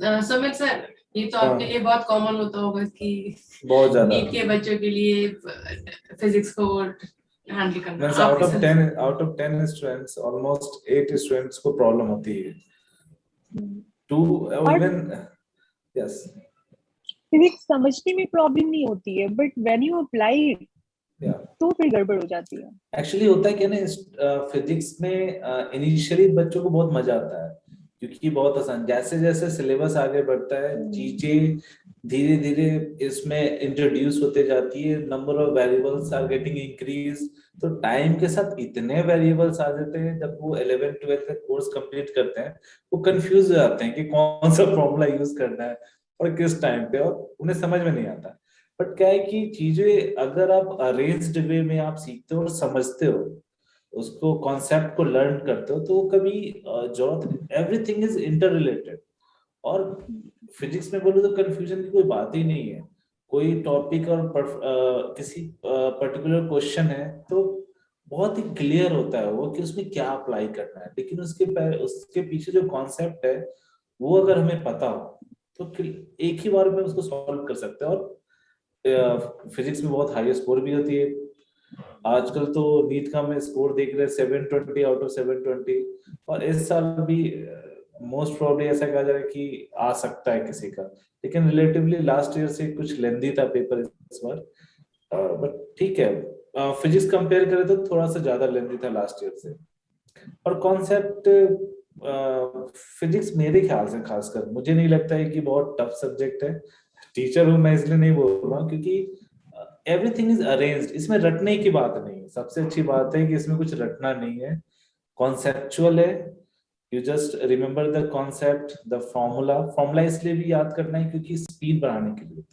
Sumit sir, ये तो आपके हाँ, लिए बहुत कॉमन होता होगा कि बहुत ज्यादा। नीट के बच्चों के लिए फिजिक्स को हैंडल करना मीन्स आपके साथ। Out of 10 students almost 8 students को प्रॉब्लम होती है। टू और इवन यस। फिजिक्स समझने में प्रॉब्लम नहीं होती है, बट व्हेन यू अप्लाई या तो फिर गड़बड़ हो जाती है। एक्चुअली होता है क्या ना, फिजिक्स में इनिशियली बच्चों को बहुत मजा आता है क्योंकि बहुत आसान, जैसे जैसे सिलेबस आगे बढ़ता है चीजें धीरे धीरे इसमें इंट्रोड्यूस होते जाती है, number of variables are getting increase. तो टाइम के साथ इतने वेरिएबल्स आ जाते हैं, जब वो 11 12 का कोर्स कंप्लीट करते हैं वो कंफ्यूज हो जाते हैं कि कौन सा फॉर्मूला यूज करना है और किस टाइम पे, और उन्हें समझ में नहीं आता। बट क्या है कि चीजें अगर आप अरेंज्ड वे में आप सीखते हो और समझते हो, उसको कॉन्सेप्ट को लर्न करते हो, तो वो कभी जरूरत, एवरीथिंग इज इंटर रिलेटेड। और फिजिक्स में बोलो तो कंफ्यूजन की कोई बात ही नहीं है। कोई टॉपिक और किसी पर्टिकुलर क्वेश्चन है तो बहुत ही क्लियर होता है वो कि उसमें क्या अप्लाई करना है, लेकिन उसके पीछे जो कॉन्सेप्ट है वो अगर हमें पता हो तो एक ही बार में उसको सॉल्व कर सकते हैं। और फिजिक्स में बहुत हाई स्कोर भी होती है। आजकल तो नीट का मैं स्कोर देख रहे 720 आउट ऑफ 720। और इस साल भी मोस्ट प्रोबेबली ऐसा कहा जा रहा है कि आ सकता है किसी का, लेकिन रिलेटिवली लास्ट ईयर से कुछ लेंदी था पेपर इस बार। बट ठीक है, फिजिक्स कंपेयर करें तो थोड़ा सा ज्यादा लेंदी था लास्ट ईयर से। और कॉन्सेप्ट फिजिक्स मेरे ख्याल से खासकर मुझे नहीं लगता है कि बहुत टफ सब्जेक्ट है। टीचर हूं मैं इसलिए नहीं बोल रहा हूँ, क्योंकि एवरीथिंग इज अरेंज्ड, इसमें रटने की बात नहीं है। सबसे अच्छी बात है कि इसमें कुछ रटना नहीं है, कॉन्सेप्चुअल है। You just remember the concept, the formula. Formula इसलिए भी याद करना है क्योंकि स्पीड बढ़ाने के लिए,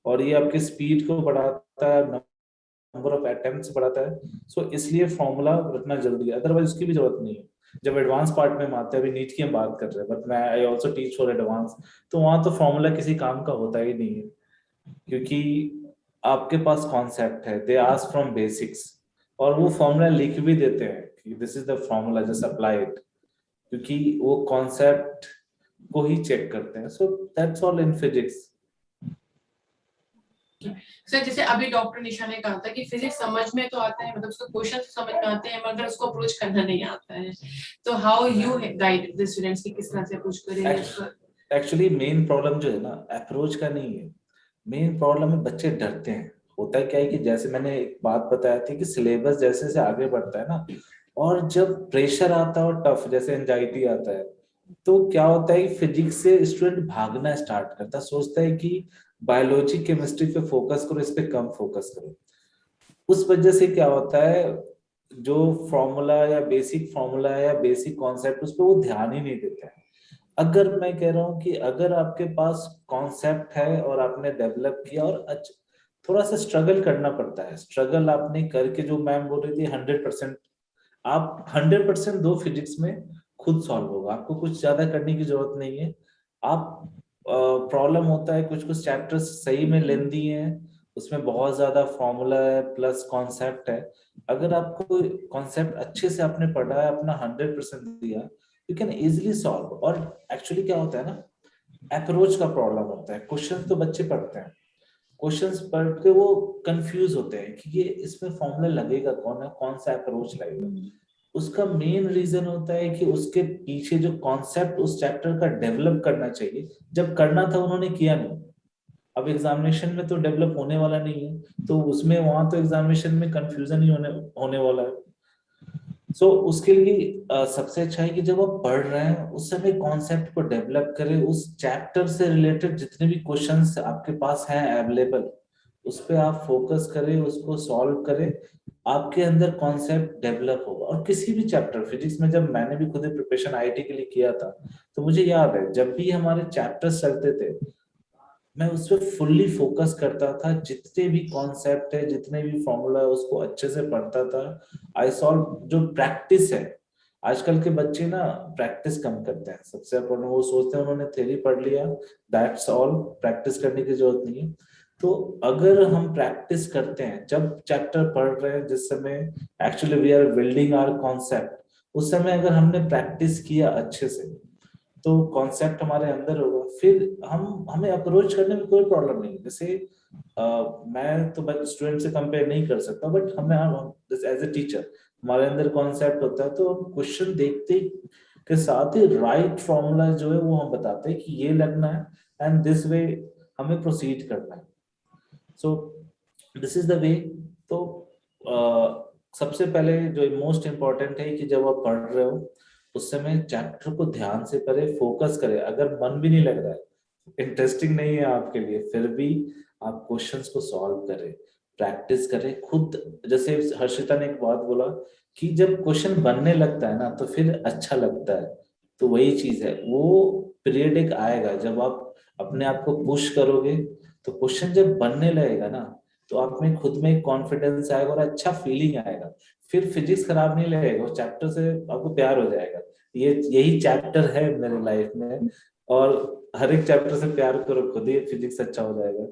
और ये आपके स्पीड को बढ़ाता है, नंबर ऑफ अटेम्प्ट्स बढ़ाता है। सो इसलिए फॉर्मूला रखना जरूरी है, अदरवाइज उसकी भी जरूरत नहीं है। जब एडवांस पार्ट में हम आते हैं, अभी नीट की हम बात कर रहे हैं, बट मैं I also teach for advance, तो वहां तो फॉर्मूला किसी काम का होता ही नहीं है, क्योंकि आपके पास कॉन्सेप्ट है, दे आस्क फ्रॉम बेसिक्स, और वो फॉर्मूला लिख भी देते हैं कि this is the formula, just apply it, क्योंकि वो कॉन्सेप्ट को ही चेक करते हैं। So that's all in physics. Sir, जैसे अभी डॉक्टर निशा ने कहा था कि फिजिक्स समझ में तो आता है, मतलब उसको क्वेश्चन समझ में आते हैं, मगर उसको अप्रोच करना नहीं आता है। तो how you guide the students कि किस तरह से अप्रोच करें? एक्चुअली मेन प्रॉब्लम जो है ना, अप्रोच का नहीं है। मेन प्रॉब्लम है बच्चे डरते हैं। होता है क्या है कि जैसे मैंने एक बात बताया थी कि सिलेबस जैसे जैसे आगे बढ़ता है ना, और जब प्रेशर आता है और टफ जैसे एंजाइटी आता है, तो क्या होता है कि फिजिक्स से स्टूडेंट भागना स्टार्ट करता है, सोचता है कि बायोलॉजी केमिस्ट्री पे फोकस करो, इस पे कम फोकस करो। उस वजह से क्या होता है, जो फॉर्मूला या बेसिक फॉर्मूला या बेसिक कॉन्सेप्ट उस पर वो ध्यान ही नहीं देते हैं। अगर मैं कह रहा हूँ कि अगर आपके पास कॉन्सेप्ट है और आपने डेवलप किया, और थोड़ा सा स्ट्रगल करना पड़ता है, स्ट्रगल आपने करके, जो मैम बोल रही थी 100%, आप 100% दो फिजिक्स में, खुद सॉल्व होगा, आपको कुछ ज्यादा करने की जरूरत नहीं है। आप प्रॉब्लम होता है कुछ कुछ चैप्टर्स सही में लेंदी हैं, उसमें बहुत ज्यादा फॉर्मूला है प्लस कॉन्सेप्ट है। अगर आपको कॉन्सेप्ट अच्छे से आपने पढ़ा है, अपना 100% दिया, यू कैन इजिली सॉल्व। और एक्चुअली क्या होता है ना, अप्रोच का प्रॉब्लम होता है। क्वेश्चन तो बच्चे पढ़ते हैं, क्वेश्चंस पढ़ के वो कंफ्यूज होते हैं कि ये इसमें फॉर्मूला लगेगा कौन है, कौन सा अप्रोच लगेगा। उसका मेन रीजन होता है कि उसके पीछे जो कॉन्सेप्ट उस चैप्टर का डेवलप करना चाहिए, जब करना था उन्होंने किया नहीं। अब एग्जामिनेशन में तो डेवलप होने वाला नहीं है, तो उसमें वहां तो एग्जामिनेशन में कंफ्यूजन ही होने होने वाला है। उसके लिए सबसे अच्छा है कि जब आप पढ़ रहे हैं उस समय कॉन्सेप्ट को डेवलप करें, उस चैप्टर से रिलेटेड जितने भी क्वेश्चंस आपके पास हैं अवेलेबल, उस पे आप फोकस करें, उसको सॉल्व करें। आपके अंदर कॉन्सेप्ट डेवलप होगा। और किसी भी चैप्टर, फिजिक्स में जब मैंने भी खुद प्रिपरेशन आईआईटी के लिए किया था, तो मुझे याद है जब भी हमारे चैप्टर्स चलते थे, मैं उस पर फुल्ली फोकस करता था, जितने भी कॉन्सेप्ट है, जितने भी फॉर्मूला है, उसको अच्छे से पढ़ता था। आई सॉल्व जो प्रैक्टिस है, आजकल के बच्चे ना प्रैक्टिस कम करते हैं। सबसे important वो सोचते हैं उन्होंने थ्योरी पढ़ लिया, दैट्स ऑल, प्रैक्टिस करने की जरूरत नहीं है। तो अगर हम प्रैक्टिस करते हैं, जब चैप्टर पढ़ रहे हैं, जिस समय actually we are building our concept, उस समय अगर हमने प्रैक्टिस किया अच्छे से, तो कॉन्सेप्ट हमारे अंदर होगा, फिर हमें अप्रोच करने में कोई प्रॉब्लम नहीं है। जैसे मैं तो स्टूडेंट से कंपेयर नहीं कर सकता, बट हमें एज ए टीचर हमारे अंदर कॉन्सेप्ट होता है, तो हम क्वेश्चन देखते के साथ ही राइट फॉर्मूला जो है वो हम बताते हैं कि ये लगना है एंड दिस वे हमें प्रोसीड करना है। So this is the way. तो सबसे पहले जो मोस्ट इम्पोर्टेंट है कि जब आप पढ़ रहे हो उस समय चैप्टर को ध्यान से पढ़े, फोकस करें। अगर मन भी नहीं लग रहा है, इंटरेस्टिंग नहीं है आपके लिए, फिर भी आप क्वेश्चंस को सॉल्व करें, प्रैक्टिस करें खुद। जैसे हर्षिता ने एक बात बोला कि जब क्वेश्चन बनने लगता है ना तो फिर अच्छा लगता है। तो वही चीज है, वो पीरियड एक आएगा जब आप अपने आप को पुश करोगे, तो क्वेश्चन जब बनने लगेगा ना तो आप में खुद में एक कॉन्फिडेंस आएगा और अच्छा फीलिंग आएगा। फिर फिजिक्स खराब नहीं लगेगा, उस चैप्टर से आपको प्यार हो जाएगा। यही चैप्टर है मेरे लाइफ में, और हर एक चैप्टर से प्यार करो खुद ही फिजिक्स अच्छा हो जाएगा।